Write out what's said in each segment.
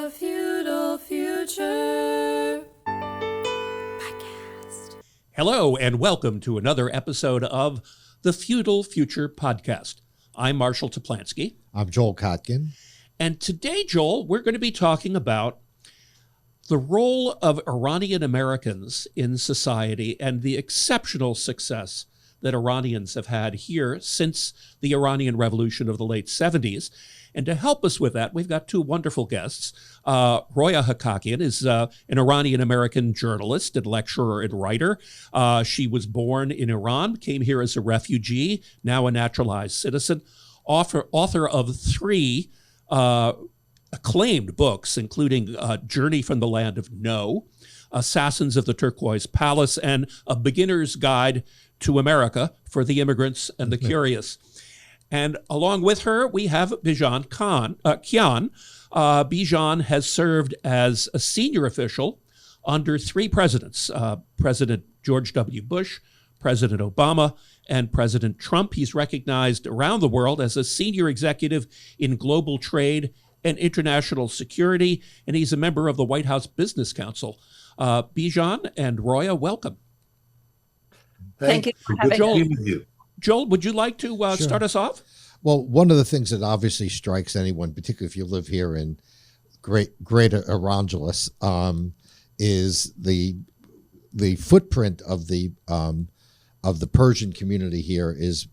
The Feudal Future Podcast. Hello, and welcome to another episode of the Feudal Future Podcast. I'm Marshall Toplansky. I'm Joel Kotkin. And today, Joel, we're going to be talking about the role of Iranian Americans in society and the exceptional success that Iranians have had here since the Iranian Revolution of the late 70s. And to help us with that, we've got two wonderful guests. Roya Hakakian is an Iranian American journalist and lecturer and writer. She was born in Iran, came here as a refugee, now a naturalized citizen, author of three acclaimed books, including Journey from the Land of No, Assassins of the Turquoise Palace, and A Beginner's Guide to America for the Immigrants and the Curious. And along with her, we have Bijan Kian. Bijan has served as a senior official under three presidents, President George W. Bush, President Obama, and President Trump. He's recognized around the world as a senior executive in global trade and international security, and he's a member of the White House Business Council. Bijan and Roya, welcome. Thank you for having Joel, me. Joel, would you like to start us off? Well, one of the things that obviously strikes anyone, particularly if you live here in Greater Arangeles, is the footprint of the Persian community here is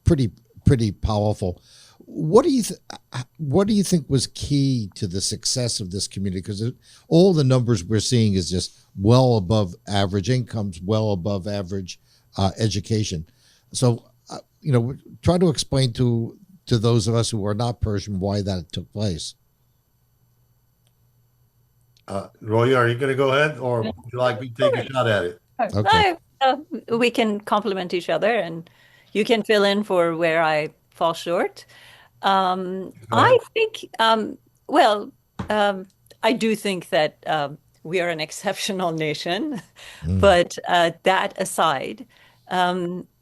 pretty powerful. What do you think was key to the success of this community? Because all the numbers we're seeing is just well above average incomes, well above average education. So, try to explain to those of us who are not Persian why that took place. Roy, are you going to go ahead, or would you like me to take a shot at it? Okay. We can complement each other, and you can fill in for where I fall short. I think, I do think that we are an exceptional nation, but that aside,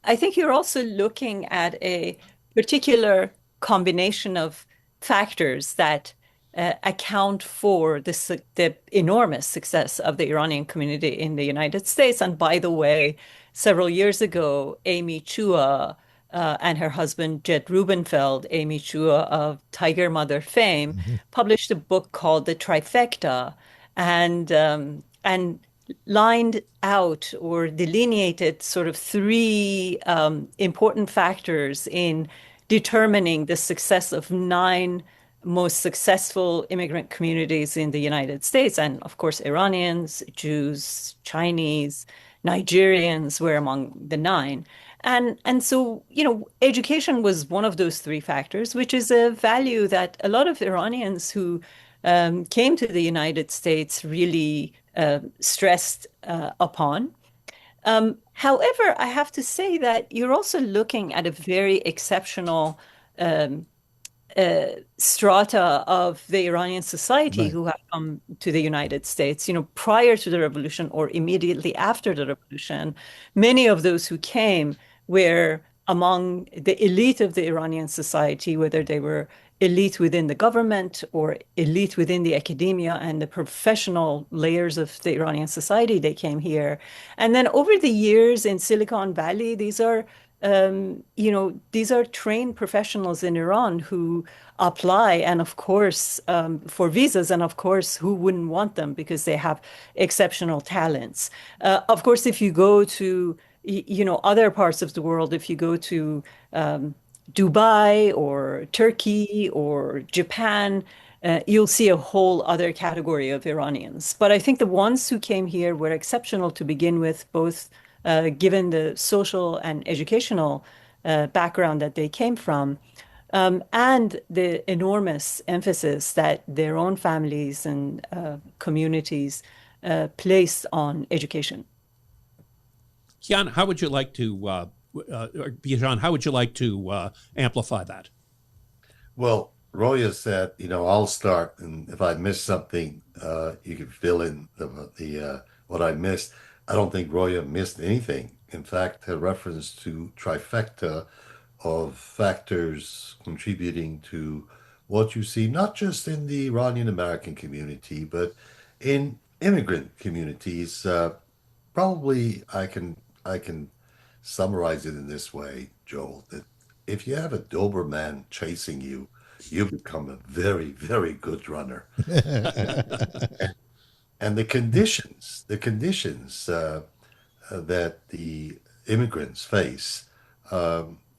I think you're also looking at a particular combination of factors that account for the enormous success of the Iranian community in the United States. And by the way, several years ago, Amy Chua and her husband, Jed Rubenfeld, Amy Chua of Tiger Mother fame, published a book called The Trifecta, and lined out or delineated sort of three important factors in determining the success of 9 most successful immigrant communities in the United States. And of course, Iranians, Jews, Chinese, Nigerians were among the 9. And so, education was one of those 3 factors, which is a value that a lot of Iranians who came to the United States really stressed upon. However, I have to say that you're also looking at a very exceptional strata of the Iranian society who have come to the United States. Prior to the revolution or immediately after the revolution, many of those who came were among the elite of the Iranian society, whether they were elite within the government or elite within the academia and the professional layers of the Iranian society. They came here. And then over the years in Silicon Valley, these are trained professionals in Iran who apply, and of course, for visas, and of course, who wouldn't want them because they have exceptional talents. Of course, if you go to, other parts of the world, if you go to Dubai or Turkey or Japan, you'll see a whole other category of Iranians. But I think the ones who came here were exceptional to begin with, both given the social and educational background that they came from, and the enormous emphasis that their own families and communities placed on education. Kian, how would you like to, Bijan, how would you like to amplify that? Well, Roya said, I'll start, and if I miss something, you can fill in the what I missed. I don't think Roya missed anything. In fact, her reference to trifecta of factors contributing to what you see not just in the Iranian American community, but in immigrant communities. Probably I can summarize it in this way, Joel, that if you have a Doberman chasing you, you become a very, very good runner. And the conditions that the immigrants face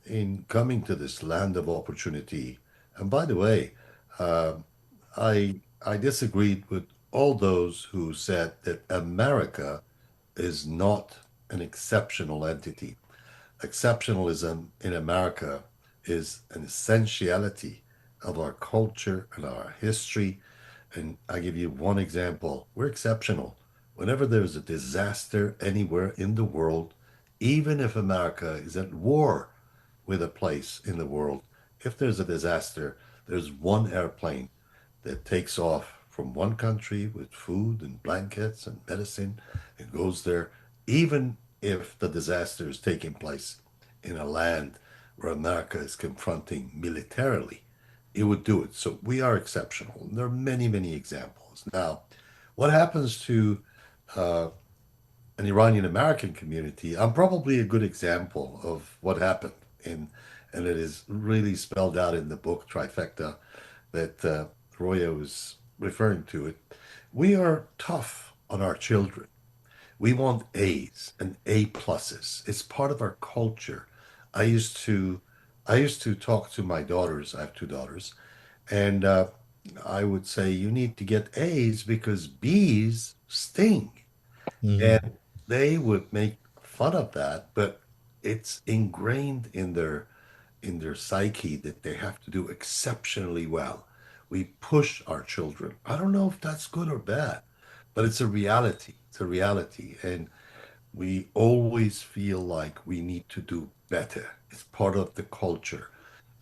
in coming to this land of opportunity. And by the way, I disagreed with all those who said that America is not an exceptional entity. Exceptionalism in America is an essentiality of our culture and our history. And I give you one example. We're exceptional. Whenever there's a disaster anywhere in the world, even if America is at war with a place in the world, if there's a disaster, there's one airplane that takes off from one country with food and blankets and medicine and goes there, even if the disaster is taking place in a land where America is confronting militarily, it would do it. So we are exceptional. And there are many, many examples. Now, what happens to uh, an Iranian American community? I'm probably a good example of what happened. And it is really spelled out in the book Trifecta that Roya was referring to it. We are tough on our children. We want A's and A pluses. It's part of our culture. I used to I used to talk to my daughters. I have two daughters, and I would say you need to get A's because B's sting. Mm. And they would make fun of that, but it's ingrained in their psyche that they have to do exceptionally well. We push our children. I don't know if that's good or bad, but it's a reality. It's a reality. And we always feel like we need to do better. It's part of the culture.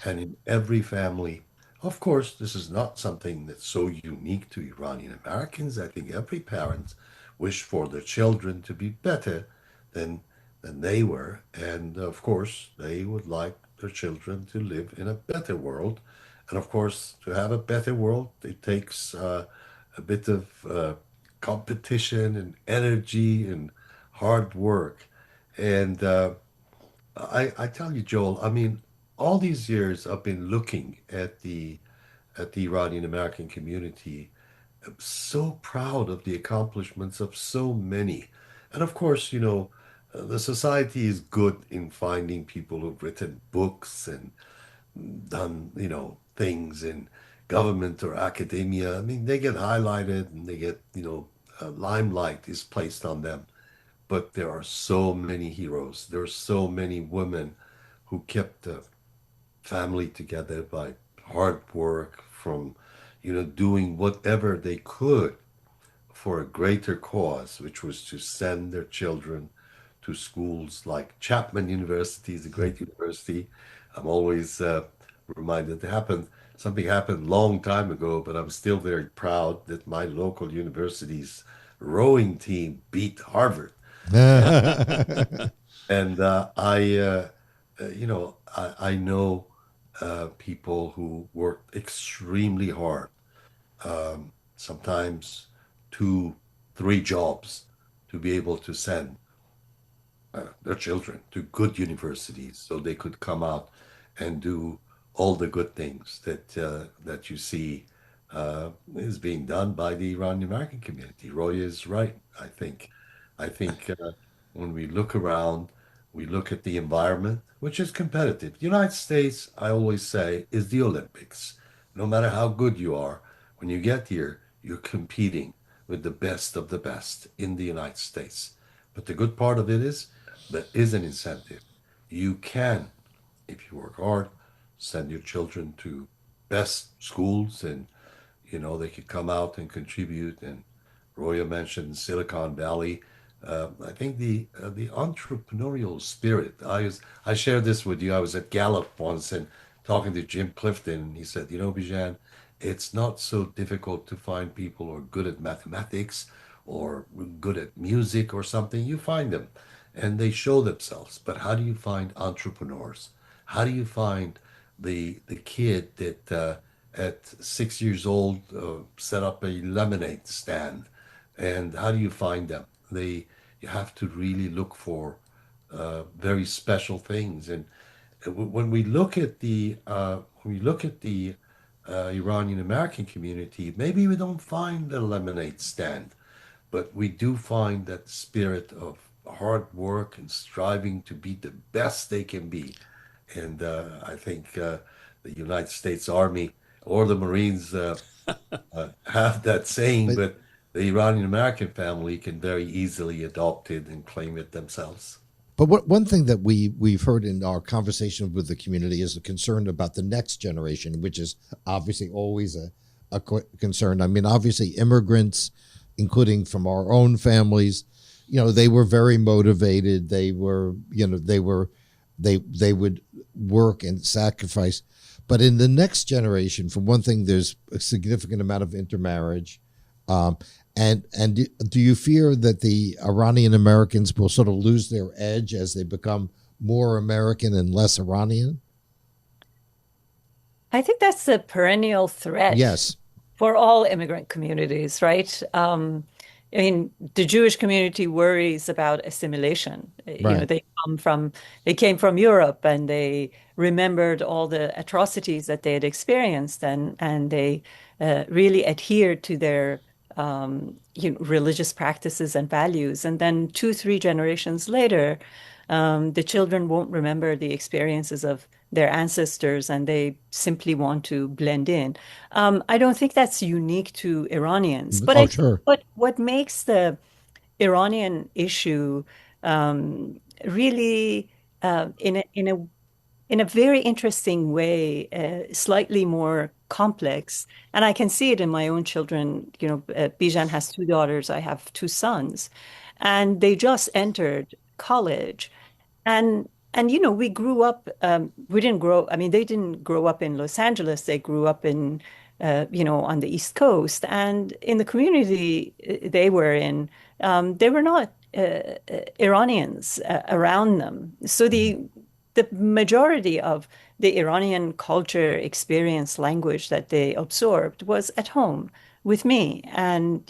And in every family, of course, this is not something that's so unique to Iranian Americans. I think every parent wish for their children to be better than than they were. And of course, they would like their children to live in a better world. And of course, to have a better world, it takes a bit of competition and energy and hard work. And I tell you, Joel, I mean, all these years I've been looking at the Iranian American community. I'm so proud of the accomplishments of so many. And of course, the society is good in finding people who've written books and done, things in government or academia. I mean, they get highlighted and they get, limelight is placed on them. But there are so many heroes. There are so many women who kept the family together by hard work from, doing whatever they could for a greater cause, which was to send their children to schools like Chapman University is a great university. I'm always reminded it happened. Something happened long time ago, but I'm still very proud that my local university's rowing team beat Harvard. And I know people who worked extremely hard, sometimes two, three jobs to be able to send their children to good universities so they could come out and do all the good things that you see is being done by the Iranian American community. Roy is right. I think when we look around, we look at the environment, which is competitive. The United States, I always say, is the Olympics. No matter how good you are, when you get here, you're competing with the best of the best in the United States. But the good part of it is there is an incentive. You can, if you work hard, send your children to best schools and they could come out and contribute. And Roya mentioned Silicon Valley. I think the entrepreneurial spirit. I shared this with you. I was at Gallup once and talking to Jim Clifton, and he said, Bijan, it's not so difficult to find people who are good at mathematics or good at music or something. You find them, and they show themselves. But how do you find entrepreneurs? How do you find the kid that at 6 years old set up a lemonade stand. And how do you find them? You have to really look for very special things. And when we look at the Iranian American community, maybe we don't find the lemonade stand, but we do find that spirit of hard work and striving to be the best they can be. And I think the United States Army or the Marines have that saying, But but the Iranian American family can very easily adopt it and claim it themselves. one thing that we've heard in our conversation with the community is a concern about the next generation, which is obviously always a concern. I mean, obviously, immigrants, including from our own families, they were very motivated. They would work and sacrifice. But in the next generation, for one thing, there's a significant amount of intermarriage. Um, and do you fear that the Iranian Americans will sort of lose their edge as they become more American and less Iranian? I think that's a perennial threat Yes, for all immigrant communities, right? I mean, the Jewish community worries about assimilation. right. They came from Europe and they remembered all the atrocities that they had experienced, and they really adhered to their religious practices and values. And then two, three generations later, the children won't remember the experiences of their ancestors and they simply want to blend in. I don't think that's unique to Iranians, but Oh, I think sure. what makes the Iranian issue really in a very interesting way, slightly more complex. And I can see it in my own children. Bijan has two daughters, I have two sons, and they just entered college. And we grew up, we didn't grow, I mean, they didn't grow up in Los Angeles. They grew up on the East Coast. And in the community they were in, they were not Iranians around them. So the majority of the Iranian culture, experience, language that they absorbed was at home with me and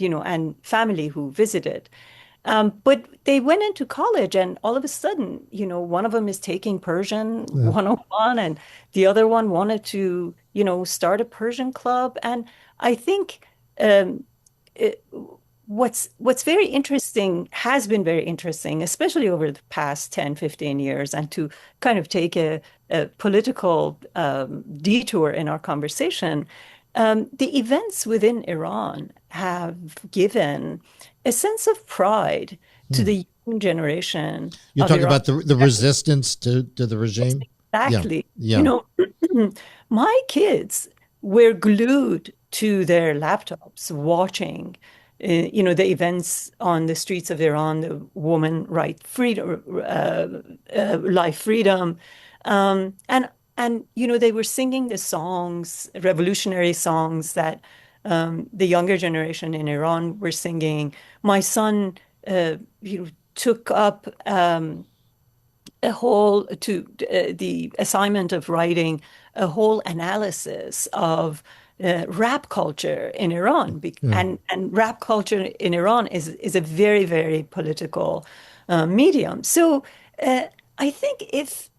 family who visited. But they went into college and all of a sudden, one of them is taking Persian Yeah. 101 and the other one wanted to, start a Persian club. And I think um, it, what's very interesting has been very interesting, especially over the past 10, 15 years, and to kind of take a political detour in our conversation. The events within Iran have given a sense of pride to Hmm. the young generation You're of talking Iran. about the resistance to the regime? Yeah, Exactly. You yeah. know, my kids were glued to their laptops watching, the events on the streets of Iran, the woman right freedom, life freedom, and they were singing the songs, revolutionary songs that the younger generation in Iran were singing. My son, took up. The assignment of writing a whole analysis of rap culture in Iran. Yeah. And rap culture in Iran is a very, very political medium. So uh, I think if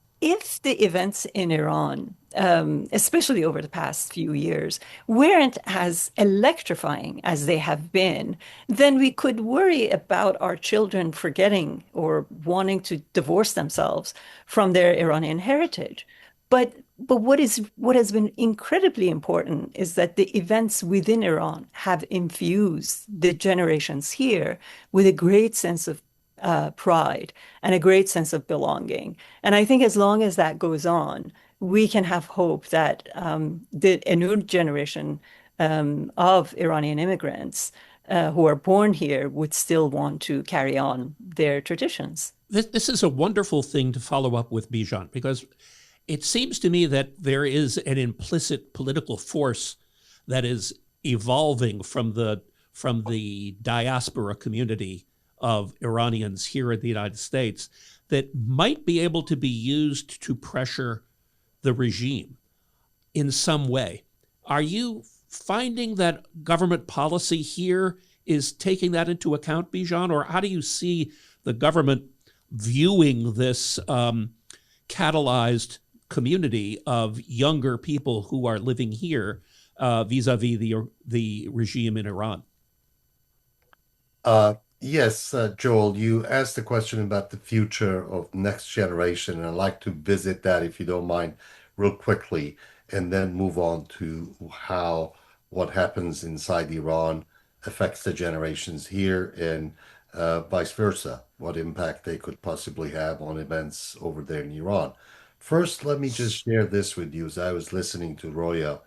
the events in Iran, especially over the past few years, weren't as electrifying as they have been, then we could worry about our children forgetting or wanting to divorce themselves from their Iranian heritage. But what has been incredibly important is that the events within Iran have infused the generations here with a great sense of pride and a great sense of belonging. And I think as long as that goes on, we can have hope that a new generation of Iranian immigrants who are born here would still want to carry on their traditions. This is a wonderful thing to follow up with, Bijan, because it seems to me that there is an implicit political force that is evolving from the diaspora community of Iranians here in the United States that might be able to be used to pressure the regime in some way. Are you finding that government policy here is taking that into account, Bijan, or how do you see the government viewing this catalyzed community of younger people who are living here vis-a-vis the regime in Iran? Yes, Joel, you asked the question about the future of next generation, and I'd like to visit that, if you don't mind, real quickly, and then move on to how what happens inside Iran affects the generations here and vice versa, what impact they could possibly have on events over there in Iran. First, let me just share this with you. As I was listening to Roya,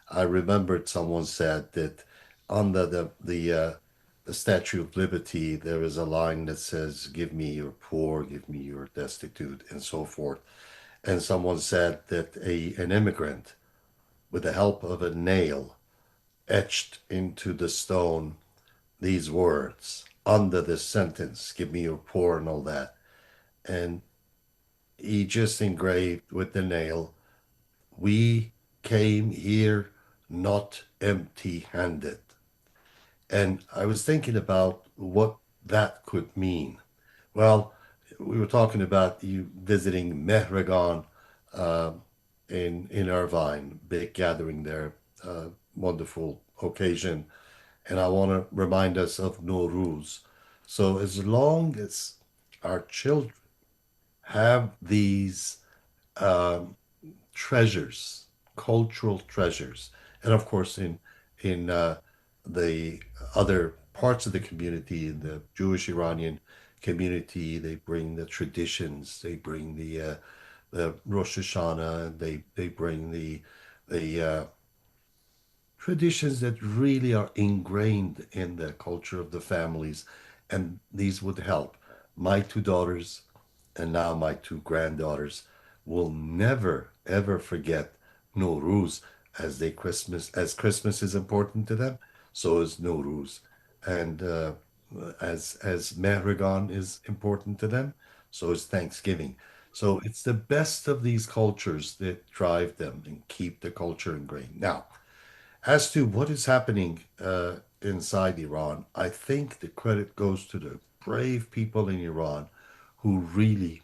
I remembered someone said that under the Statue of Liberty, there is a line that says, "Give me your poor, give me your destitute," and so forth. And someone said that an immigrant, with the help of a nail, etched into the stone these words under this sentence, "Give me your poor," and all that. And he just engraved with the nail, "We came here not empty-handed." And I was thinking about what that could mean. Well, we were talking about you visiting Mehregan uh, in Irvine, big gathering there, wonderful occasion. And I want to remind us of Nowruz. So as long as our children have these um, treasures, cultural treasures, and of course in the other parts of the community, in the Jewish Iranian community, they bring the traditions, they bring the Rosh Hashanah, they bring the traditions that really are ingrained in the culture of the families, and these would help. My two daughters and now my two granddaughters will never ever forget Nowruz, as Christmas is important to them, so is Nowruz, and as Mehregan is important to them, so is Thanksgiving. So it's the best of these cultures that drive them and keep the culture ingrained. Now, as to what is happening inside Iran, I think the credit goes to the brave people in Iran who really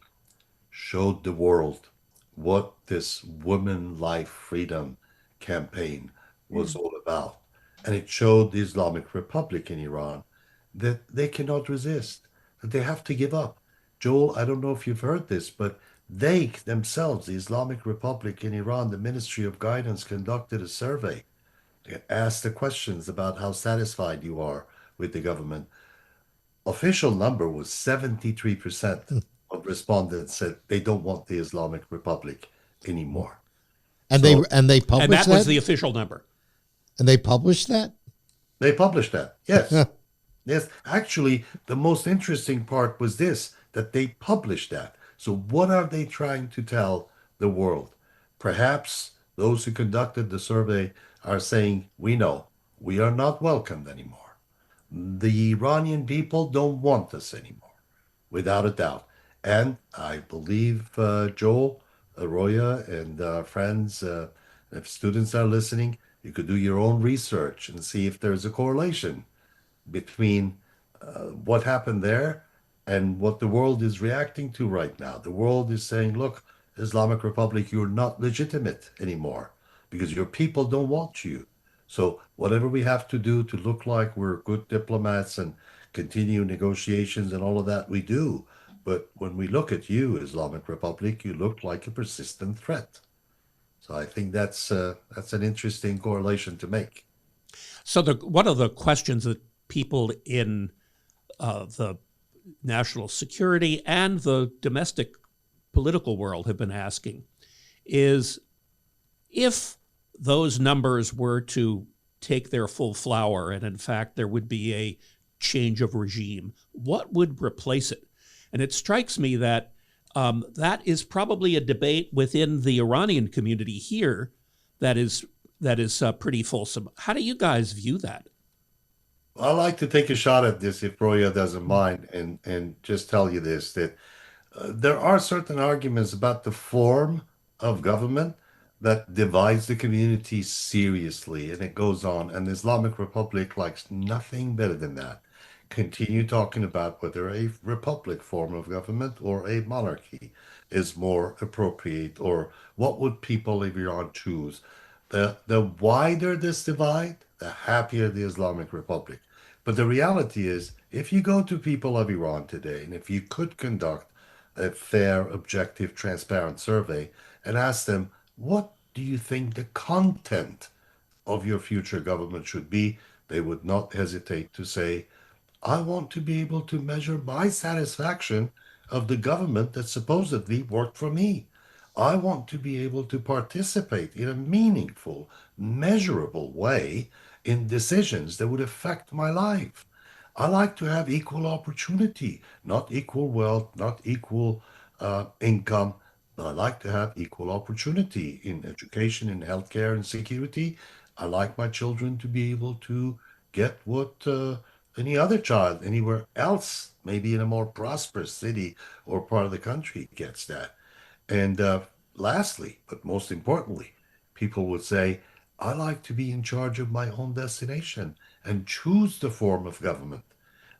showed the world what this Women Life Freedom campaign was all about. And it showed the Islamic Republic in Iran that they cannot resist, that they have to give up. Joel, I don't know if you've heard this, but they themselves, the Islamic Republic in Iran, the Ministry of Guidance conducted a survey, asked the questions about how satisfied you are with the government. Official number was 73% of respondents said they don't want the Islamic Republic anymore. And So they And published that was that? the official number. And they published that? they published that. Yes. Yes. Actually, the most interesting part was this, that they published that. So what are they trying to tell the world? Perhaps those who conducted the survey are saying, we know we are not welcomed anymore. The Iranian people don't want us anymore, without a doubt. And I believe, Joel, Roya, and friends, if students are listening, you could do your own research and see if there's a correlation between what happened there and what the world is reacting to right now. The world is saying, look, Islamic Republic, you're not legitimate anymore because your people don't want you. So whatever we have to do to look like we're good diplomats and continue negotiations and all of that, we do. But when we look at you, Islamic Republic, you look like a persistent threat. So I think that's an interesting correlation to make. So one of the questions that people in the national security and the domestic political world have been asking is if those numbers were to take their full flower and in fact there would be a change of regime, what would replace it? And it strikes me that that is probably a debate within the Iranian community here that is pretty fulsome. How do you guys view that? I'd like to take a shot at this if Roya doesn't mind, and just tell you this, that there are certain arguments about the form of government that divides the community seriously, and it goes on. And the Islamic Republic likes nothing better than that. Continue talking about whether a republic form of government or a monarchy is more appropriate, or what would people of Iran choose. The wider this divide, the happier the Islamic Republic. But the reality is, if you go to people of Iran today, and if you could conduct a fair, objective, transparent survey and ask them, what do you think the content of your future government should be? They would not hesitate to say, I want to be able to measure my satisfaction of the government that supposedly worked for me. I want to be able to participate in a meaningful, measurable way in decisions that would affect my life. I like to have equal opportunity, not equal wealth, not equal income, but I like to have equal opportunity in education, in healthcare, and security. I like my children to be able to get what any other child anywhere else, maybe in a more prosperous city or part of the country, gets that. And lastly, but most importantly, people would say, I like to be in charge of my own destination and choose the form of government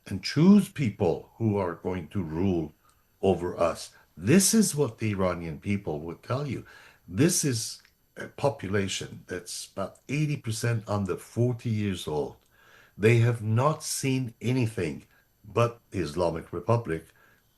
and choose people who are going to rule over us. This is what the Iranian people would tell you. This is a population that's about 80% under 40 years old. They have not seen anything but the Islamic Republic,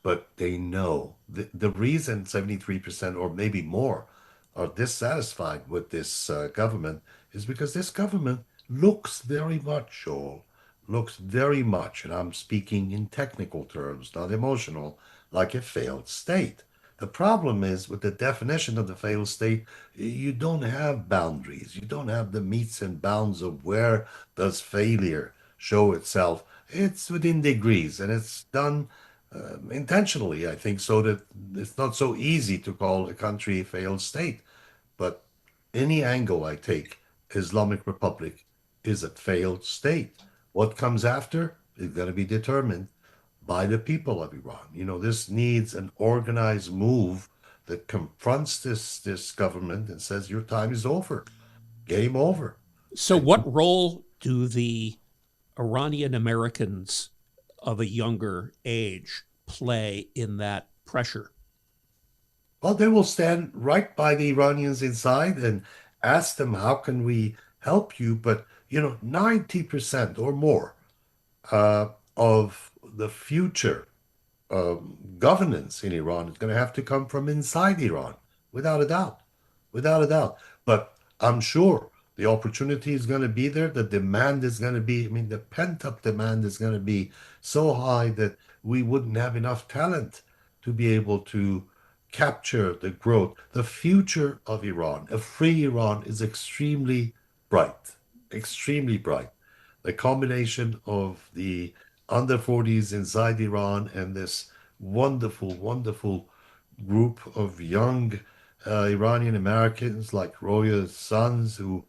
but they know the reason 73% or maybe more are dissatisfied with this government is because this government looks very much, Joel, looks very much, and I'm speaking in technical terms, not emotional, like a failed state. The problem is with the definition of the failed state, you don't have boundaries. You don't have the metes and bounds of where does failure show itself. It's within degrees, and it's done intentionally, I think, so that it's not so easy to call a country a failed state. But any angle I take, Islamic Republic is a failed state. What comes after is going to be determined by the people of Iran. You know, this needs an organized move that confronts this government and says, your time is over, game over. So, what role do the Iranian Americans of a younger age play in that pressure? Well, they will stand right by the Iranians inside and ask them, how can we help you? But, 90% or more of the future governance in Iran is going to have to come from inside Iran, without a doubt, without a doubt. But I'm sure the opportunity is going to be there. The demand is going to be, I mean, the pent-up demand is going to be so high that we wouldn't have enough talent to be able to capture the growth. The future of Iran, a free Iran, is bright, extremely bright. The combination of the under 40s inside Iran and this wonderful, wonderful group of young Iranian Americans like Roya's sons who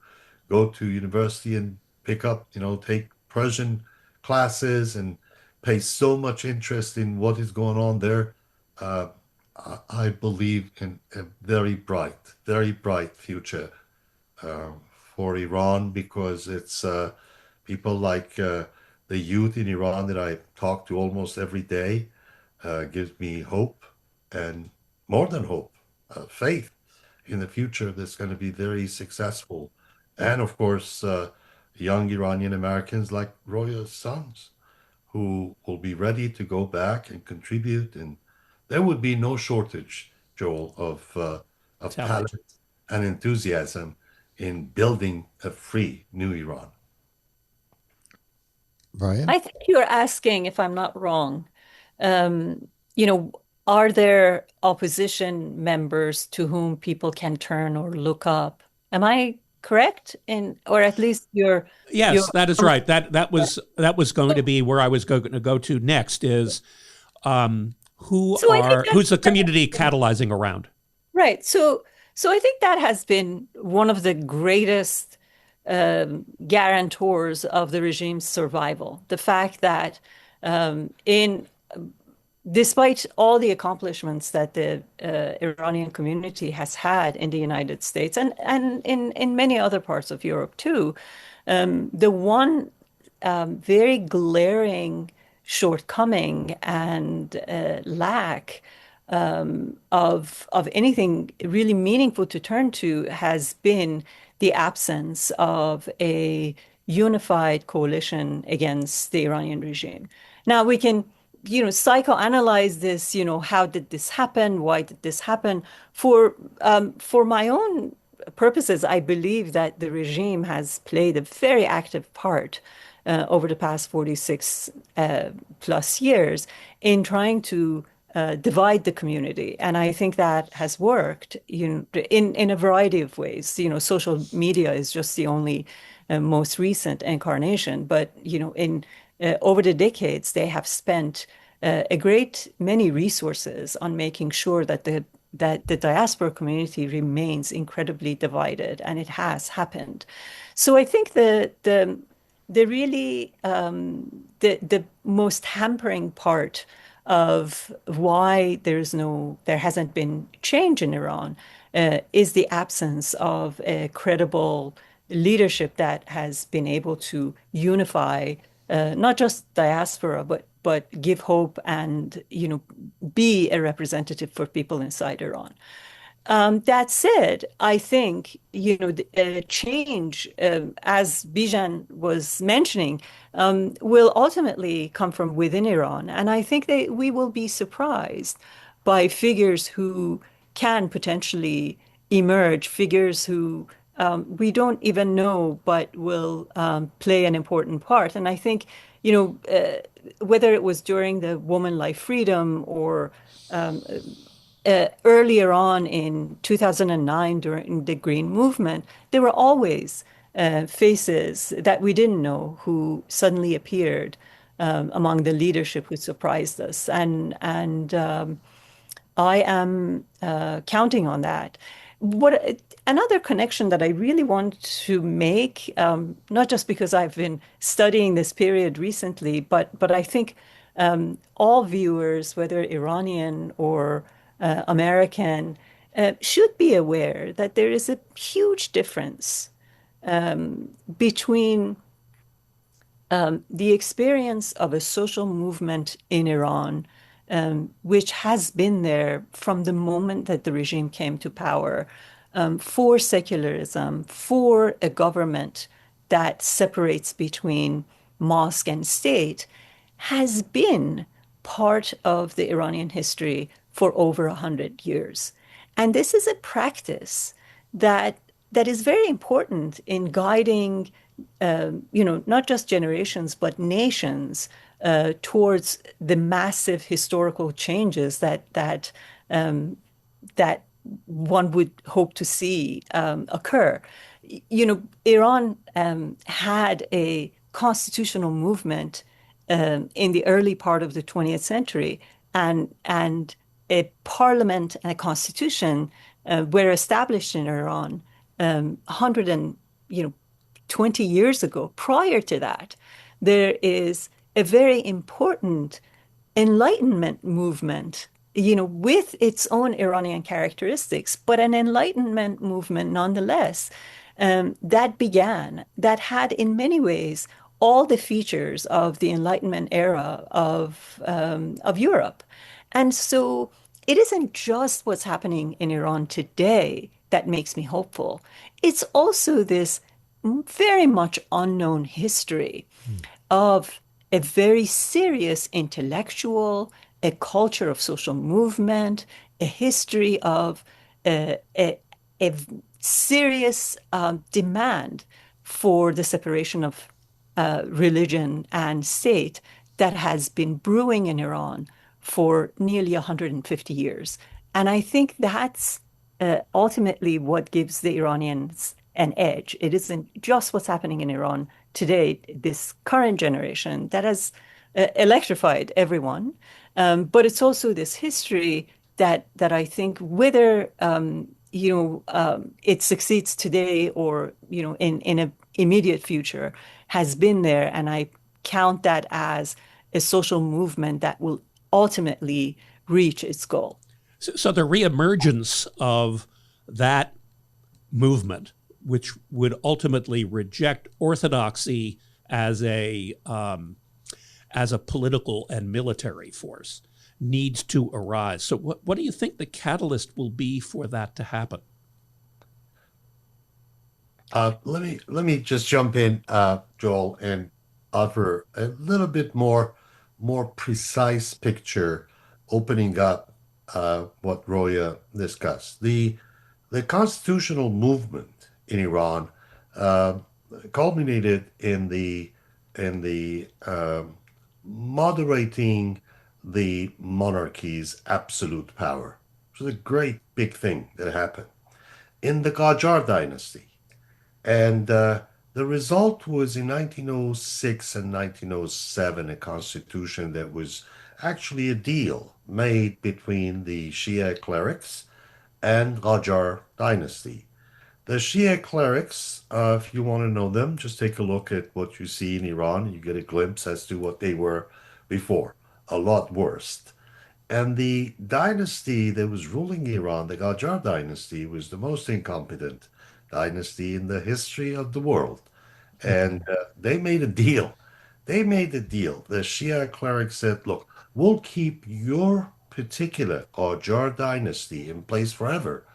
go to university and pick up, take Persian classes and pay so much interest in what is going on there. Uh, I believe in a very bright future uh, for Iran because it's people like the youth in Iran that I talk to almost every day gives me hope and more than hope, faith in the future that's going to be very successful. And of course, young Iranian Americans like Roya's sons who will be ready to go back and contribute. And there would be no shortage, Joel, of Talent. talent and enthusiasm in building a free new Iran. Brian? I think you're asking, if I'm not wrong, you know, are there opposition members to whom people can turn or look up? Am I correct? Or at least your Yes, that is right. That was going to be where I was going to go to next. Is so I think who's the community catalyzing around? right. So I think that has been one of the greatest guarantors of the regime's survival. The fact that in despite all the accomplishments that the Iranian community has had in the United States and in many other parts of Europe too, the one very glaring shortcoming and lack of anything really meaningful to turn to has been the absence of a unified coalition against the Iranian regime. Now we can, psychoanalyze this, how did this happen? Why did this happen? For my own purposes, I believe that the regime has played a very active part over the past 46 plus years in trying to divide the community. And I think that has worked, in a variety of ways. Social media is just the only most recent incarnation, but in over the decades, they have spent a great many resources on making sure that the diaspora community remains incredibly divided, and it has happened. So I think the really the most hampering part of why there hasn't been change in Iran is the absence of a credible leadership that has been able to unify not just diaspora, but give hope and be a representative for people inside Iran. That said, I think, the change, as Bijan was mentioning, will ultimately come from within Iran. And I think that we will be surprised by figures who can potentially emerge, figures who we don't even know, but will play an important part. And I think, whether it was during the Woman Life Freedom or earlier on in 2009 during the Green Movement, there were always faces that we didn't know who suddenly appeared among the leadership who surprised us. And I am counting on that. Another connection that I really want to make, not just because I've been studying this period recently, but I think all viewers, whether Iranian or American, should be aware that there is a huge difference between the experience of a social movement in Iran, which has been there from the moment that the regime came to power, for secularism, for a government that separates between mosque and state, has been part of the Iranian history for over 100 years. And this is a practice that is very important in guiding, not just generations, but nations towards the massive historical changes that one would hope to see occur. Iran had a constitutional movement in the early part of the 20th century, and a parliament and a constitution were established in Iran 120 years ago. Prior to that, there is a very important Enlightenment movement, with its own Iranian characteristics, but an Enlightenment movement nonetheless, that had in many ways all the features of the Enlightenment era of Europe. And so it isn't just what's happening in Iran today that makes me hopeful. It's also this very much unknown history of a very serious intellectual, a culture of social movement, a history of a serious demand for the separation of religion and state that has been brewing in Iran for nearly 150 years. And I think that's ultimately what gives the Iranians an edge. It isn't just what's happening in Iran today, this current generation that has electrified everyone, but it's also this history that I think whether it succeeds today or in an immediate future has been there, and I count that as a social movement that will ultimately reach its goal. So the reemergence of that movement, which would ultimately reject orthodoxy as a political and military force, needs to arise. So what do you think the catalyst will be for that to happen? Let me just jump in, Joel, and offer a little bit more precise picture, opening up what Roya discussed. The constitutional movement in Iran uh, culminated in the moderating the monarchy's absolute power, which was a great big thing that happened in the Qajar dynasty. And the result was in 1906 and 1907, a constitution that was actually a deal made between the Shia clerics and Qajar dynasty. The Shia clerics, if you want to know them, just take a look at what you see in Iran. You get a glimpse as to what they were before. A lot worse. And the dynasty that was ruling Iran, the Qajar dynasty, was the most incompetent dynasty in the history of the world. And they made a deal. They made a deal. The Shia clerics said, look, we'll keep your particular Qajar dynasty in place forever,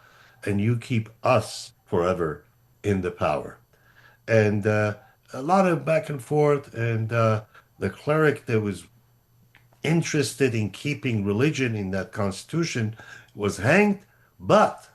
and you keep us forever in the power. And a lot of back and forth, and the cleric that was interested in keeping religion in that constitution was hanged, but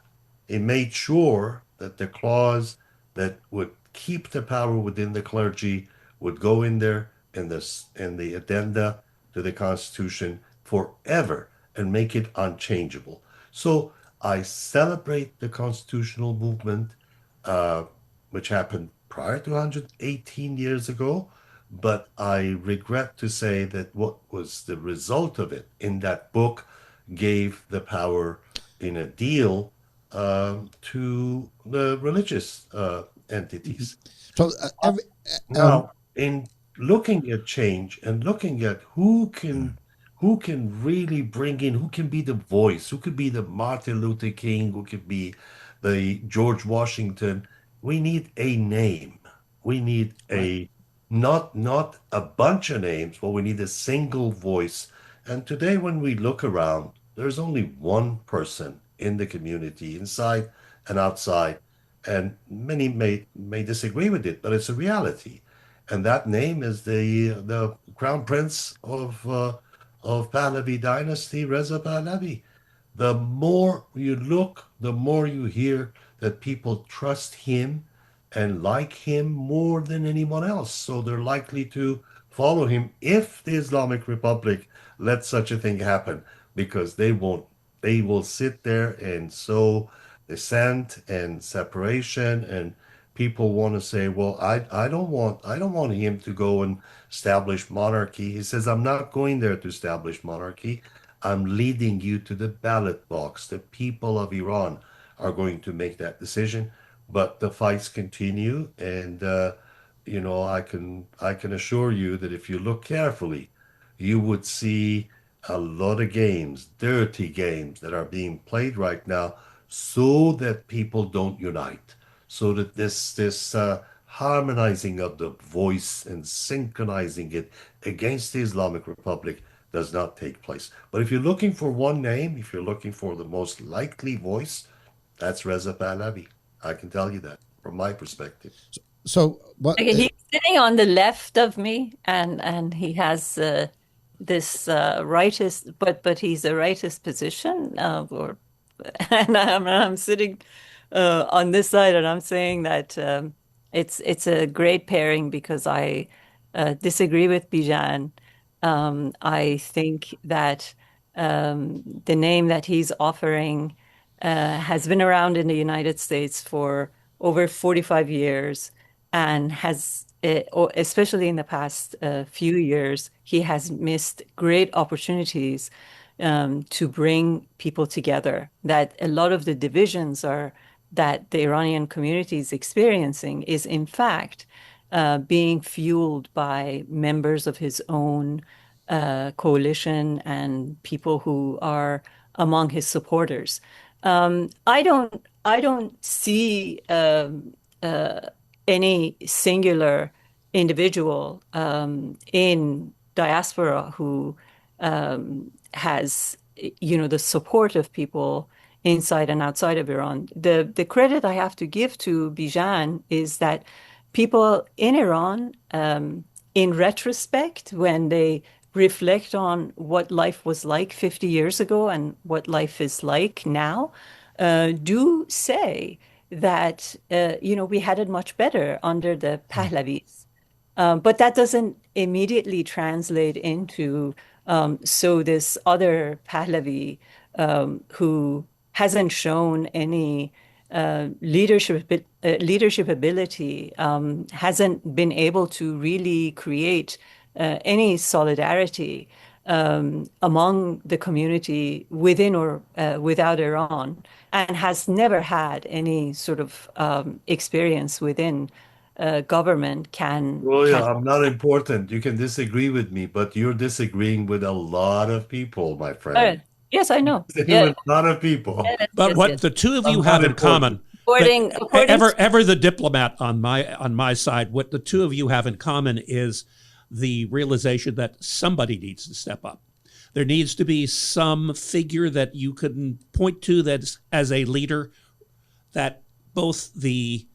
it made sure that the clause that would keep the power within the clergy would go in there in the addenda to the constitution forever and make it unchangeable. So I celebrate the constitutional movement, uh, which happened prior to 118 years ago. But I regret to say that what was the result of it in that book gave the power in a deal to the religious entities. So Uh, Now, in looking at change and looking at who can really bring in, who can be the voice, who could be the Martin Luther King, who could be the George Washington, we need a name. We need right. a not a bunch of names, but we need a single voice. And today, when we look around, there's only one person in the community, inside and outside, and many may disagree with it, but it's a reality. And that name is the Crown Prince of Pahlavi dynasty, Reza Pahlavi. The more you look, the more you hear that people trust him and like him more than anyone else. So they're likely to follow him if the Islamic Republic lets such a thing happen, because they won't. They will sit there and sow dissent and separation, and people want to say, well, I don't want him to go and establish monarchy. He says, I'm not going there to establish monarchy. I'm leading you to the ballot box. The people of Iran are going to make that decision. But the fights continue, and I can assure you that if you look carefully, you would see a lot of games, dirty games that are being played right now, so that people don't unite, so that this harmonizing of the voice and synchronizing it against the Islamic Republic does not take place. But if you're looking for one name, if you're looking for the most likely voice, that's Reza Pahlavi. I can tell you that from my perspective. So what? Okay, he's sitting on the left of me, and he has this rightist, but he's a rightist position, or and I'm sitting on this side, and I'm saying that it's a great pairing because I disagree with Bijan. I think that the name that he's offering has been around in the United States for over 45 years and has, especially in the past few years, he has missed great opportunities to bring people together. That a lot of the divisions are that the Iranian community is experiencing is, in fact, being fueled by members of his own coalition and people who are among his supporters. I don't see any singular individual in diaspora who has, the support of people inside and outside of Iran. The credit I have to give to Bijan is that people in Iran, in retrospect, when they reflect on what life was like 50 years ago and what life is like now, do say that we had it much better under the Pahlavis. But that doesn't immediately translate into so this other Pahlavi who hasn't shown any leadership ability, hasn't been able to really create any solidarity among the community within or without Iran, and has never had any sort of experience within government Roya, can. I'm not important. You can disagree with me, but you're disagreeing with a lot of people, my friend. Yes, I know. Disagreeing Yeah, with a lot of people. yes, But yes, what yes. the two of I'm you not have in important. common, but According to ever the diplomat on my side, what the two of you have in common is the realization that somebody needs to step up. There needs to be some figure that you can point to that's as a leader that both the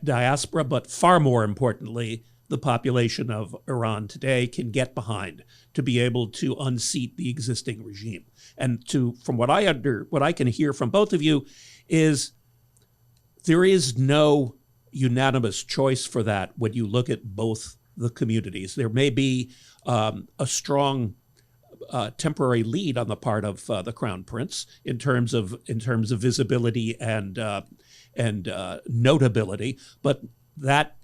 diaspora, but far more importantly, the population of Iran today can get behind to be able to unseat the existing regime. And from what I can hear from both of you is there is no unanimous choice for that when you look at both the communities. There may be a strong temporary lead on the part of the Crown Prince in terms of visibility and notability, but that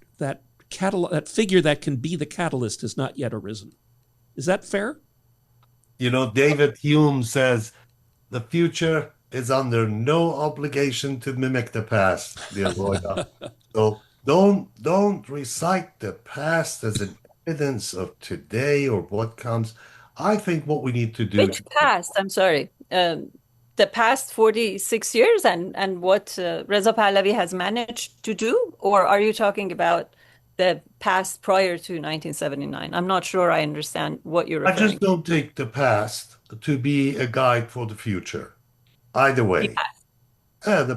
figure that can be the catalyst has not yet arisen. Is that fair? David Hume says the future is under no obligation to mimic the past, dear Roya. So don't recite the past as an evidence of today or what comes. I think what we need to do. which past? I'm sorry. The past 46 years and what Reza Pahlavi has managed to do? Or are you talking about the past prior to 1979? I'm not sure I understand what you're I referring just to. don't take the past to be a guide for the future. Either The way. past.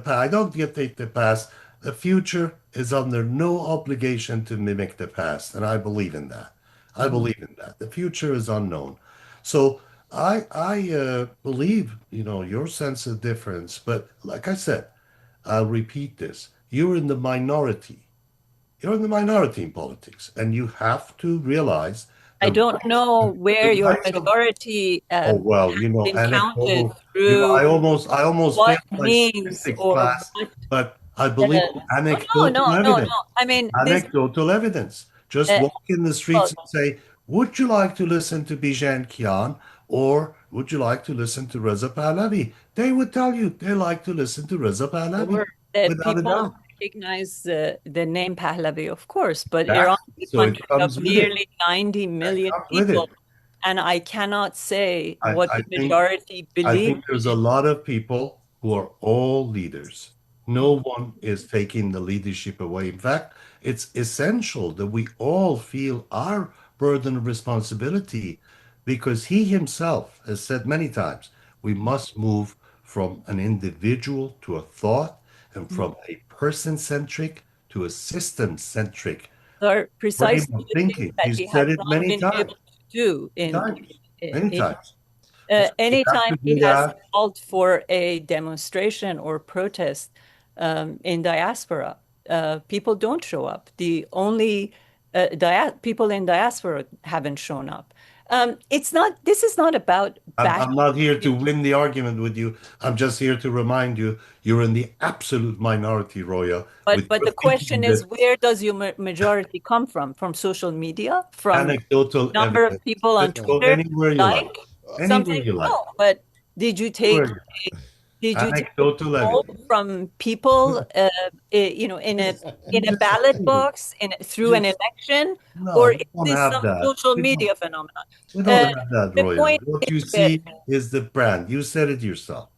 I don't take the past. The future is under no obligation to mimic the past, and I believe in that. I Mhm. believe in that. The future is unknown. So I believe, your sense of difference, but like I said, I'll repeat this. You're in the minority. You're in the minority in politics, and you have to realize I the don't rights, know the where your rights of majority oh well, been counted anecdotal. through I almost what failed my means statistics or class, what. but I believe in Oh, no, anecdotal no, no, no. evidence. I mean, this. Anecdotal evidence. Just Uh, walk in the well, streets and say, "Would you like to listen to Bijan Kian, or would you like to listen to Reza Pahlavi?" They would tell you they like to listen to Reza Pahlavi, sure, without a people doubt. recognize the name Pahlavi, of course, but Iran Exactly. is a So it country of comes with it. nearly 90 That million comes with people, it. and I cannot say I, what I the think majority I believes think there's a lot of people who are all leaders. No one is taking the leadership away. In fact, it's essential that we all feel our burden of responsibility because he himself has said many times we must move from an individual to a thought and in. from a person centric to a system centric Are frame precisely of the things thinking. that He's he has said it not many been able times, to do many times, many in times. So we have anytime to he do has that. called for a demonstration or protest in diaspora. People don't show up. The only people in diaspora haven't shown up. This is not about I'm bashing. not here to win the argument with you. I'm just here to remind you you're in the absolute minority, Roya, with But your the question thinking is, that where does your majority come from? From social media? From anecdotal number of evidence. people on Just go Twitter anywhere you like. like Anywhere something? you like. No, but did you take Anywhere you like. Did you take a Anecdotal poll evidence. from people, in a ballot box, through an Just election, or no, is we don't this have some that. social media phenomenon? We don't Uh, have that, the Roya. point What is, you see is the brand. You said it yourself.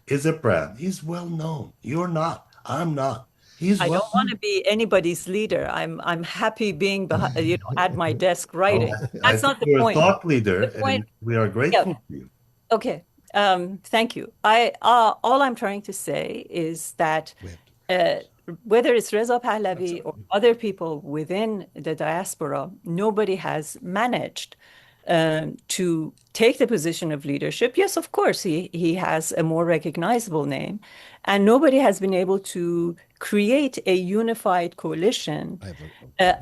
Is a brand. He's well known. You're not. I'm not. He's I well don't want to known. be anybody's leader. I'm happy being behind, at my desk Oh, writing. I That's think not the you're a point. thought leader, The point, and we are yeah, grateful to you. okay. Thank you. All I'm trying to say is that uh, whether it's Reza Pahlavi or other people within the diaspora, nobody has managed to take the position of leadership. Yes, of course, he has a more recognizable name, and nobody has been able to create a unified coalition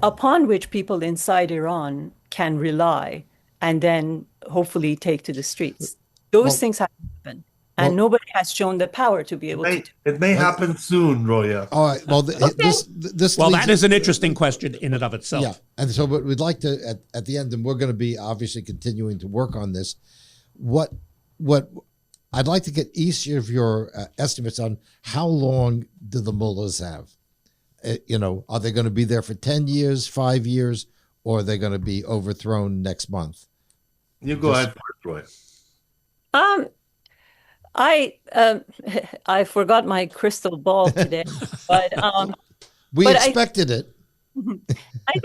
upon which people inside Iran can rely and then hopefully take to the streets. Those Well, things have happened, and well, nobody has shown the power to be It able to may, do it may let, happen soon, Roya. all right. Well, it. Okay. this Well, leads. that is an interesting question in and of Yeah, itself. and so, but we'd like to at the end, and we're going to be obviously continuing to work on this. What I'd like to get each of your estimates on how long do the mullahs have? Are they going to be there for 10 years, 5 years, or are they going to be overthrown next month? You go Just ahead first, Roya. Um, I I forgot my crystal ball today, but we but I expected it. I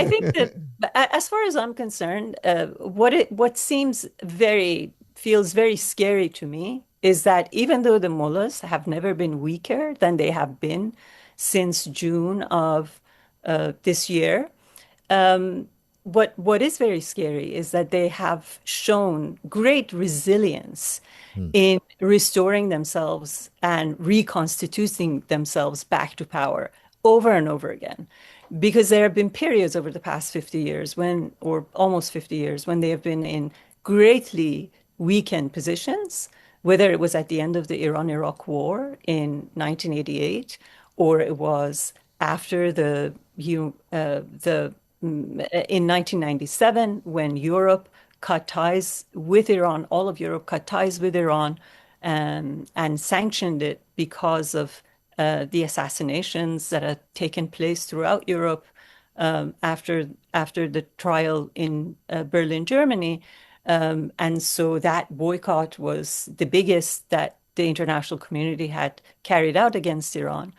think that as far as I'm concerned, what seems very feels very scary to me is that even though the mullahs have never been weaker than they have been since June of this year, what is very scary is that they have shown great resilience Hmm. in restoring themselves and reconstituting themselves back to power over and over again. Because there have been periods over the past 50 years or almost 50 years, when they have been in greatly weakened positions, whether it was at the end of the Iran-Iraq War in 1988, or it was after in 1997, when Europe cut ties with Iran, all of Europe cut ties with Iran, and sanctioned it because of the assassinations that had taken place throughout Europe after the trial in Berlin, Germany. And so that boycott was the biggest that the international community had carried out against Iran.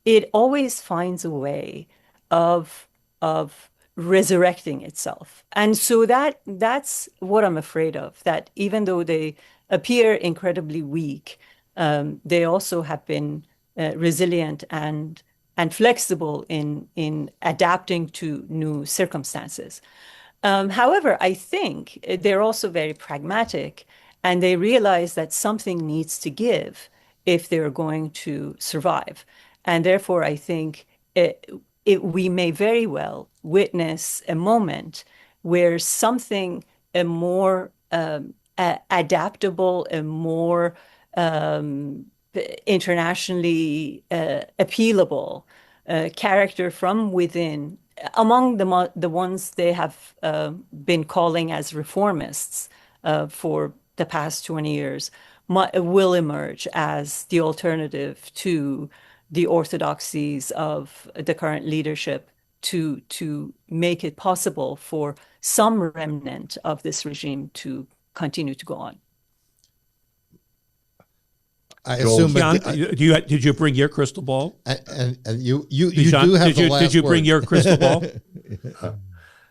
It always finds a way of of resurrecting itself. And so that's what I'm afraid of, that even though they appear incredibly weak, they also have been resilient and flexible in adapting to new circumstances. However, I think they're also very pragmatic, and they realize that something needs to give if they're going to survive. And therefore, I think we may very well witness a moment where something a more adaptable, a more um, internationally appealable character from within, among the ones they have been calling as reformists for the past 20 years, will emerge as the alternative to the orthodoxies of the current leadership, to make it possible for some remnant of this regime to continue to go on. I Joel. assume, Jan, did you bring your crystal ball? and you Bijan, do have did you the last did you bring word. your crystal ball?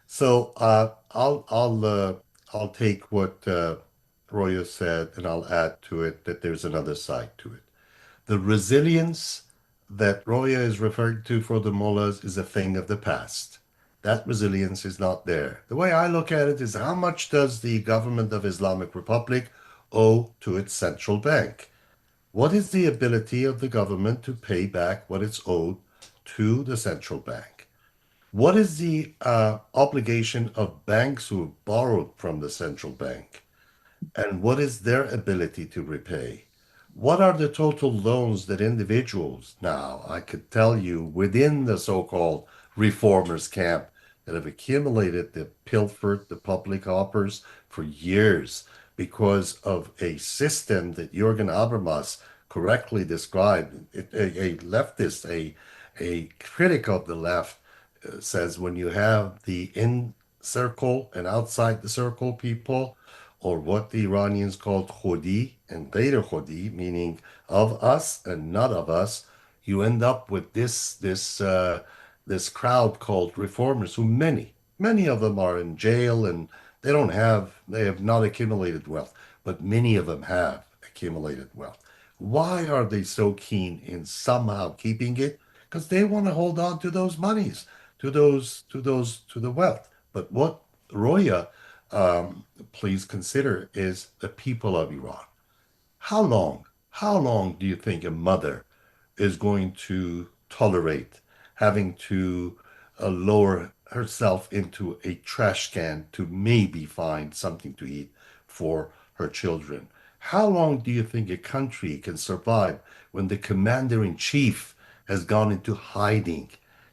So I'll take what Roya said, and I'll add to it that there's another side to it. The resilience that Roya is referring to for the mullahs is a thing of the past. That resilience is not there. The way I look at it is, how much does the government of Islamic Republic owe to its central bank? What is the ability of the government to pay back what it's owed to the central bank? What is the obligation of banks who have borrowed from the central bank? And what is their ability to repay? What are the total loans that individuals now, I could tell you, within the so-called reformers camp, that have accumulated, that pilfered the public coffers for years because of a system that Jürgen Habermas correctly described. A leftist, a critic of the left, says when you have the in circle and outside the circle people, or what the Iranians called Khodi and Ghair Khodi, meaning of us and not of us, you end up with this crowd called reformers, who many of them are in jail, and they have not accumulated wealth, but many of them have accumulated wealth. Why are they so keen in somehow keeping it? Because they want to hold on to those monies, to the wealth. But what Roya, please consider, is the people of Iran. How long do you think a mother is going to tolerate having to lower herself into a trash can to maybe find something to eat for her children? How long do you think a country can survive when the commander in chief has gone into hiding?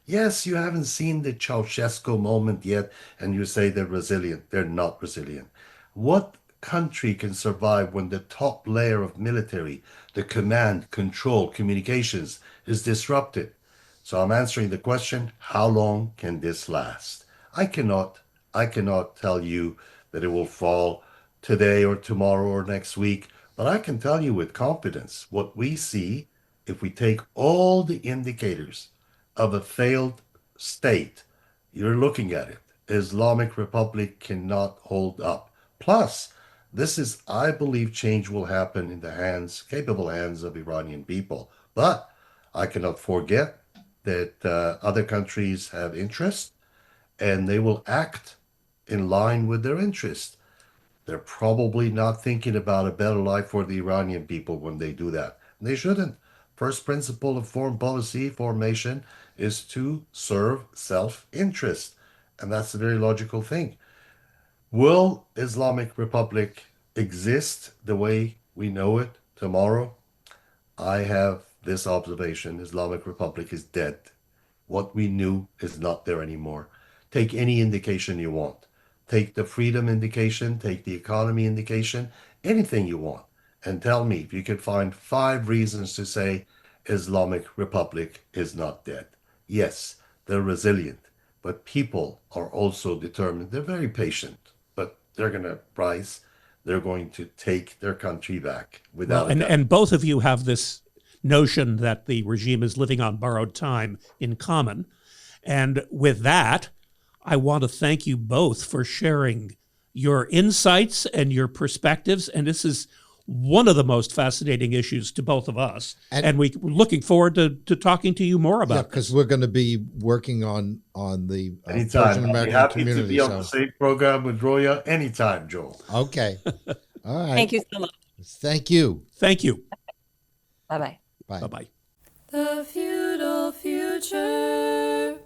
Yes, you haven't seen the Ceausescu moment yet, and you say they're resilient. They're not resilient. What country can survive when the top layer of military, the command, control, communications, is disrupted? So I'm answering the question, how long can this last? I cannot I cannot tell you that it will fall today or tomorrow or next week, but I can tell you with confidence what we see if we take all the indicators of a failed state. You're looking at it. Islamic Republic cannot hold up. Plus, this is, I believe, change will happen in the hands, capable hands of Iranian people. But I cannot forget that other countries have interest and they will act in line with their interest. They're probably not thinking about a better life for the Iranian people when they do that. They shouldn't. First principle of foreign policy formation is to serve self-interest. And that's a very logical thing. Will Islamic Republic exist the way we know it tomorrow? I have this observation. Islamic Republic is dead. What we knew is not there anymore. Take any indication you want. Take the freedom indication, take the economy indication, anything you want, and tell me if you could find 5 reasons to say Islamic Republic is not dead. Yes, they're resilient, but people are also determined. They're very patient, but they're going to rise. They're going to take their country back Well, without a doubt. and both of you have this notion that the regime is living on borrowed time in common. And with that, I want to thank you both for sharing your insights and your perspectives. And this is one of the most fascinating issues to both of us. And we're looking forward to talking to you more about because this. we're going to be working on the Anytime. Persian I'll be American happy to community. be on the same program with Roya anytime, Joel. Okay. All right. Thank you so much. Thank you. Thank you. Bye-bye. Bye. Bye-bye. The feudal future.